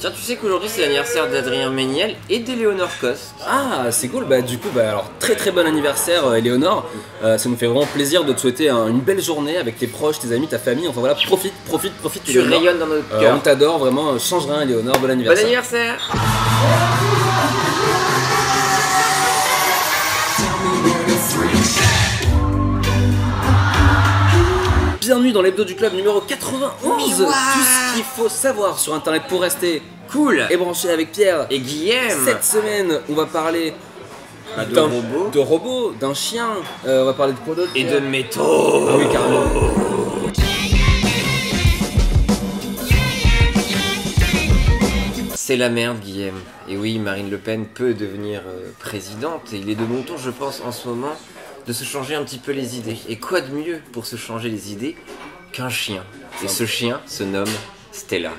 Tiens, tu sais qu'aujourd'hui c'est l'anniversaire d'Adrien Méniel et d'Éléonore Coste. Ah, c'est cool, bah du coup, alors très bon anniversaire Éléonore. Ça nous fait vraiment plaisir de te souhaiter une belle journée avec tes proches, tes amis, ta famille. Enfin voilà, profite. Tu Éléonore. rayonnes dans notre cœur. On t'adore, vraiment, change rien Éléonore, bon anniversaire. Bon anniversaire. Bienvenue dans l'hebdo du club numéro 91. Wow. Tout ce qu'il faut savoir sur internet pour rester cool et branché avec Pierre et Guillaume. Cette semaine, on va parler de robots, d'un chien. On va parler de quoi d'autre? Et de métaux. Ah oui, carrément. C'est la merde, Guillaume. Et oui, Marine Le Pen peut devenir présidente. Et il est de bon ton, je pense, en ce moment, de se changer un petit peu les idées. Et quoi de mieux pour se changer les idées qu'un chien? Et ce chien se nomme Stella.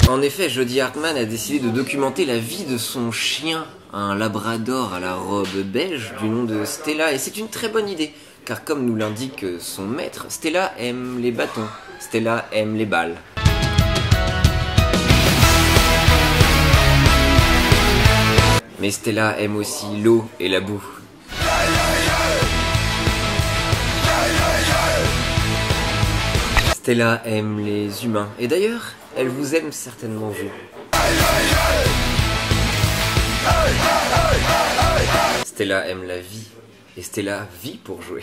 En effet, Jodie Hartmann a décidé de documenter la vie de son chien, un labrador à la robe beige du nom de Stella. Et c'est une très bonne idée, car comme nous l'indique son maître, Stella aime les bâtons, Stella aime les balles. Mais Stella aime aussi l'eau et la boue. Stella aime les humains. Et d'ailleurs, elle vous aime certainement vous. Stella aime la vie. Et Stella vit pour jouer.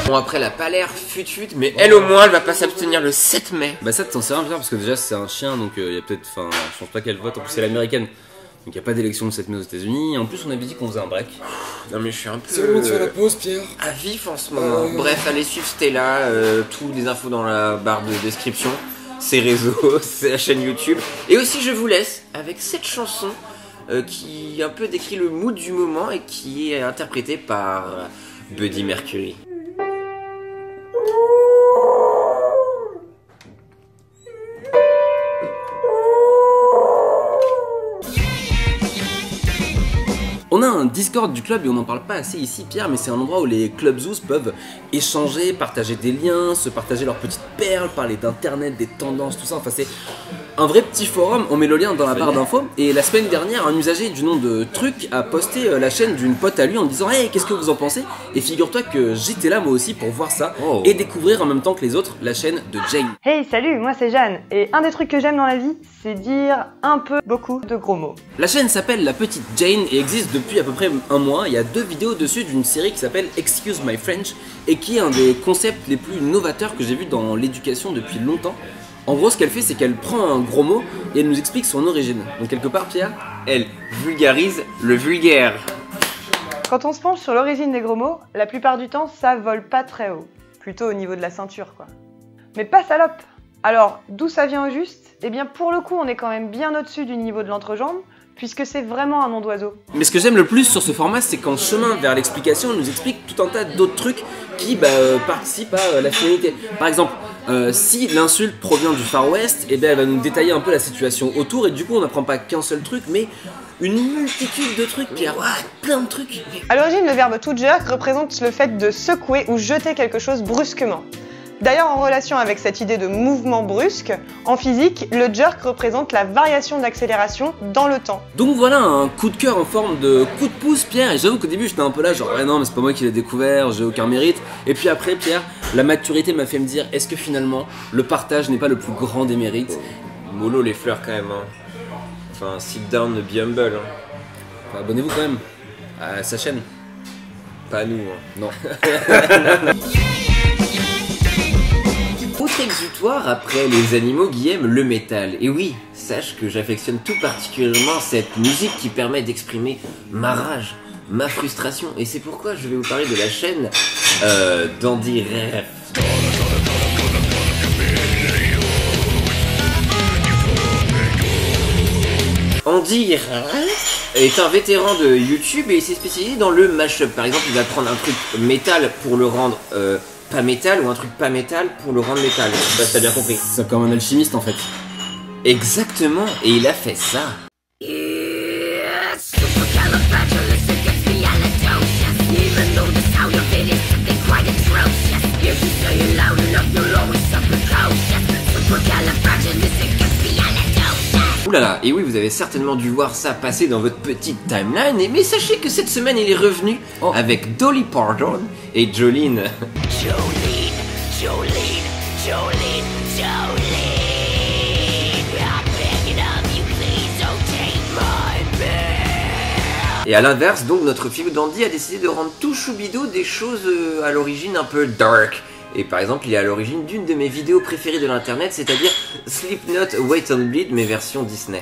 Bon, après, elle a pas l'air fut-fut, mais elle au moins, elle va pas s'abstenir le 7 mai. Bah ça, t'en sais rien, Pierre, parce que déjà c'est un chien, donc il y a peut-être, enfin, je pense pas qu'elle vote. En plus, c'est l'américaine, donc il n'y a pas d'élection le 7 mai aux États-Unis. En plus, on avait dit qu'on faisait un break. Non mais je suis un peu... C'est le moment de faire la pause, Pierre. À vif en ce moment. Bref, allez suivre Stella, tous les infos dans la barre de description, ses réseaux, sa chaîne YouTube. Et aussi, je vous laisse avec cette chanson qui un peu décrit le mood du moment et qui est interprétée par Buddy Mercury. On a un Discord du club et on n'en parle pas assez ici, Pierre, mais c'est un endroit où les club zoos peuvent échanger, partager des liens, se partager leurs petites perles, parler d'internet, des tendances, tout ça. Enfin, c'est un vrai petit forum. On met le lien dans la barre d'infos. Et la semaine dernière, un usager du nom de Truc a posté la chaîne d'une pote à lui en disant « Hey, qu'est-ce que vous en pensez ?» Et figure-toi que j'étais là moi aussi pour voir ça et découvrir en même temps que les autres la chaîne de Jane. Hey, salut, moi c'est Jeanne. Et un des trucs que j'aime dans la vie, c'est dire un peu, beaucoup de gros mots. La chaîne s'appelle La Petite Jane et existe depuis à peu près un mois. Il y a 2 vidéos dessus d'une série qui s'appelle Excuse My French et qui est un des concepts les plus novateurs que j'ai vu dans l'éducation depuis longtemps. En gros, ce qu'elle fait, c'est qu'elle prend un gros mot et elle nous explique son origine. Donc quelque part, Pierre, elle vulgarise le vulgaire. Quand on se penche sur l'origine des gros mots, la plupart du temps, ça vole pas très haut. Plutôt au niveau de la ceinture, quoi. Mais pas salope. Alors, d'où ça vient au juste? Eh bien, pour le coup, on est quand même bien au-dessus du niveau de l'entrejambe, puisque c'est vraiment un nom d'oiseau. Mais ce que j'aime le plus sur ce format, c'est qu'en chemin vers l'explication, elle nous explique tout un tas d'autres trucs qui participent à la finalité. Par exemple, si l'insulte provient du Far West, eh bien, elle va nous détailler un peu la situation autour, et du coup on n'apprend pas qu'un seul truc, mais une multitude de trucs, Pierre, plein de trucs. À l'origine, le verbe to jerk représente le fait de secouer ou jeter quelque chose brusquement. D'ailleurs, en relation avec cette idée de mouvement brusque, en physique, le jerk représente la variation d'accélération dans le temps. Donc voilà un coup de cœur en forme de coup de pouce, Pierre, et j'avoue qu'au début j'étais un peu là genre ouais non mais c'est pas moi qui l'ai découvert, j'ai aucun mérite. Et puis après, Pierre, la maturité m'a fait me dire est-ce que finalement le partage n'est pas le plus grand des mérites? Mollo les fleurs quand même, hein. Enfin, sit down, be humble, hein. Enfin, abonnez-vous quand même à sa chaîne. Pas à nous, hein. Non. Autre exutoire après les animaux, Guillaume, le métal. Et oui, sache que j'affectionne tout particulièrement cette musique qui permet d'exprimer ma rage, ma frustration. Et c'est pourquoi je vais vous parler de la chaîne d'Andy Ref. Andy est un vétéran de YouTube et il s'est spécialisé dans le mashup. Par exemple, il va prendre un truc métal pour le rendre pas métal ou un truc pas métal pour le rendre métal. Je sais pas si t'as bien compris. C'est comme un alchimiste en fait. Exactement, et il a fait ça. Oulala, et oui, vous avez certainement dû voir ça passer dans votre petite timeline, mais sachez que cette semaine il est revenu avec Dolly Parton et Jolene. Et à l'inverse, donc, notre Philo Dandy a décidé de rendre tout choubido des choses à l'origine un peu dark. Et par exemple, il est à l'origine d'une de mes vidéos préférées de l'internet, c'est-à-dire Slipknot Wait and Bleed, mais version Disney.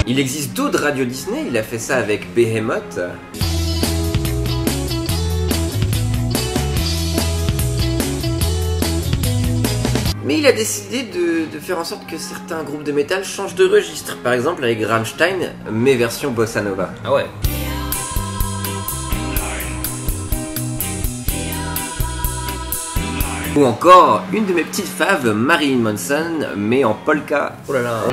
Il existe d'autres radios Disney, il a fait ça avec Behemoth. Mais il a décidé de faire en sorte que certains groupes de métal changent de registre. Par exemple avec Rammstein, mais version bossa nova. Ah ouais. Ou encore une de mes petites faves, Marilyn Manson, mais en polka. Oh là là.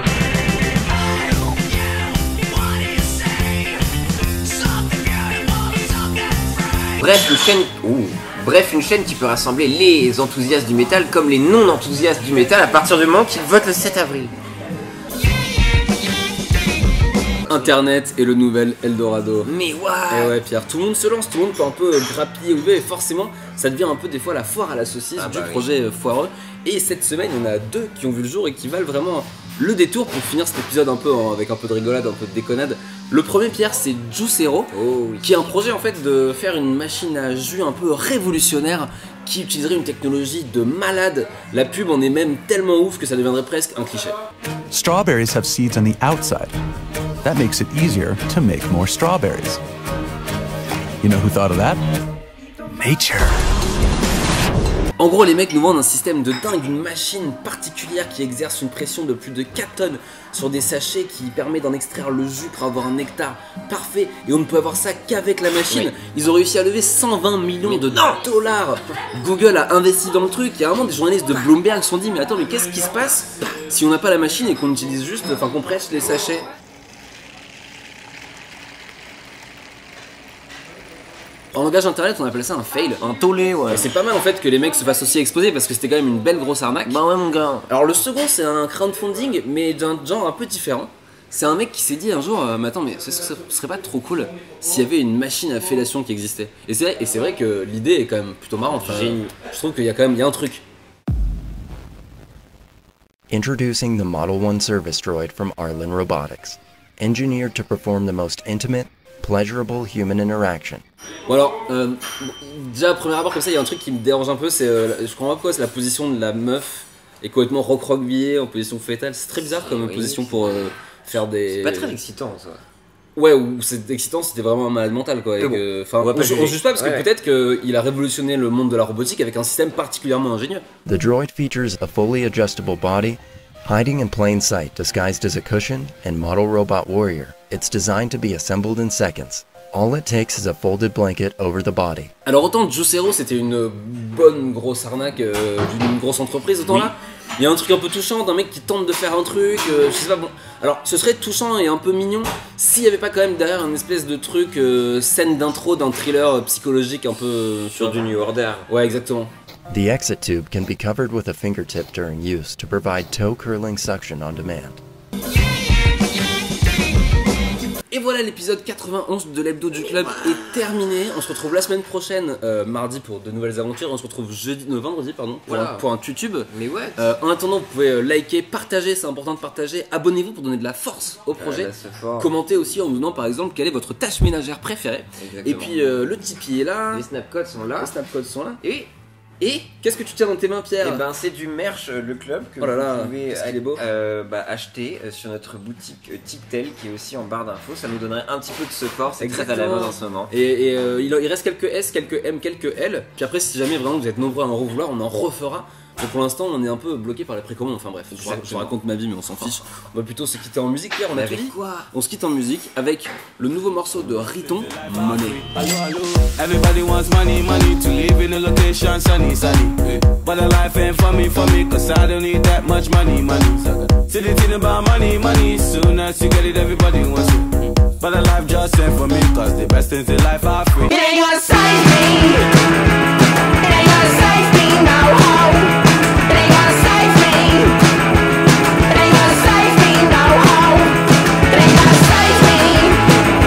Bref, une chaîne qui peut rassembler les enthousiastes du métal comme les non-enthousiastes du métal à partir du moment qu'ils votent le 7 avril. Internet est le nouvel Eldorado. Mais ouais. Et ouais Pierre, tout le monde se lance, tout le monde peut un peu grappiller ou et forcément ça devient un peu des fois la foire à la saucisse du projet foireux. Et cette semaine il y en a deux qui ont vu le jour et qui valent vraiment le détour pour finir cet épisode un peu avec un peu de rigolade, un peu de déconnade. Le premier Pierre c'est Juicero, qui est un projet en fait de faire une machine à jus un peu révolutionnaire qui utiliserait une technologie de malade. La pub en est même tellement ouf que ça deviendrait presque un cliché. Strawberries have seeds on the outside. That makes it easier to make more strawberries. You know who thought of that? Nature. En gros, les mecs nous vendent un système de dingue, une machine particulière qui exerce une pression de plus de 4 tonnes sur des sachets qui permet d'en extraire le jus pour avoir un nectar parfait. Et on ne peut avoir ça qu'avec la machine. Oui. Ils ont réussi à lever 120 millions de dollars. Google a investi dans le truc. Il y a vraiment des journalistes de Bloomberg qui se sont dit mais attends, mais qu'est-ce qui se passe si on n'a pas la machine et qu'on utilise juste, enfin qu'on presse les sachets? En langage internet, on appelle ça un fail. Un tollé, ouais. Et c'est pas mal en fait que les mecs se fassent aussi exposer parce que c'était quand même une belle grosse arnaque. Bah ouais, mon gars. Alors le second, c'est un crowdfunding, mais d'un genre un peu différent. C'est un mec qui s'est dit un jour, mais attends, mais ce serait pas trop cool s'il y avait une machine à fellation qui existait. Et c'est vrai que l'idée est quand même plutôt marrante. Enfin, je trouve qu'il y a quand même un truc. Introducing the Model 1 service droid from Arlen Robotics, engineered to perform the most intimate, pleasurable human interaction. Bon alors, déjà à premier abord comme ça, il y a un truc qui me dérange un peu, c'est, je comprends pas pourquoi c'est la position de la meuf est complètement recroquevillée en position fétale. C'est très bizarre comme position pour faire des... C'est pas très excitant ça. Ouais, ou c'est excitant, c'était vraiment un malade mental quoi. Enfin, on juge pas parce que peut-être qu'il a révolutionné le monde de la robotique avec un système particulièrement ingénieux. The droid features a fully adjustable body, hiding in plain sight disguised as a cushion and model robot warrior. It's designed to be assembled in seconds. All it takes is a folded blanket over the body. Alors autant Juicero c'était une bonne grosse arnaque d'une grosse entreprise, autant là il y a un truc un peu touchant d'un mec qui tente de faire un truc, je sais pas bon. Alors ce serait touchant et un peu mignon s'il y avait pas quand même derrière une espèce de truc scène d'intro d'un thriller psychologique un peu sur du New Order. Ouais exactement. The exit tube can be covered with a fingertip during use to provide toe curling suction on demand. Et voilà, l'épisode 91 de l'hebdo du club est terminé. On se retrouve la semaine prochaine, mardi pour de nouvelles aventures. On se retrouve vendredi pour un YouTube. Mais ouais. En attendant, vous pouvez liker, partager, c'est important de partager. Abonnez-vous pour donner de la force au projet. Commentez aussi en nous donnant par exemple quelle est votre tâche ménagère préférée. Exactement. Et puis le Tipeee est là. Les snapcodes sont là. Et qu'est-ce que tu tiens dans tes mains, Pierre? Eh ben, c'est du merch Le Club que vous pouvez acheter sur notre boutique Tictel qui est aussi en barre d'infos. Ça nous donnerait un petit peu de support, c'est très à la mode en ce moment. Et il reste quelques S, quelques M, quelques L. Puis après, si jamais vraiment vous êtes nombreux à en revouloir, on en refera. Donc pour l'instant, on est un peu bloqué par les précommandes. Enfin bref, je raconte ma vie, mais on s'en fiche. On va plutôt se quitter en musique. Pierre, on a tout dit. On se quitte en musique avec le nouveau morceau de Riton, Money. Everybody wants money, money to live in a location sunny, sunny. But the life ain't for me, cause I don't need that much money, money. See the thing about money, money, soon as you get it, everybody wants it. But the life just ain't for me, cause the best things in life are free. It ain't gonna save me.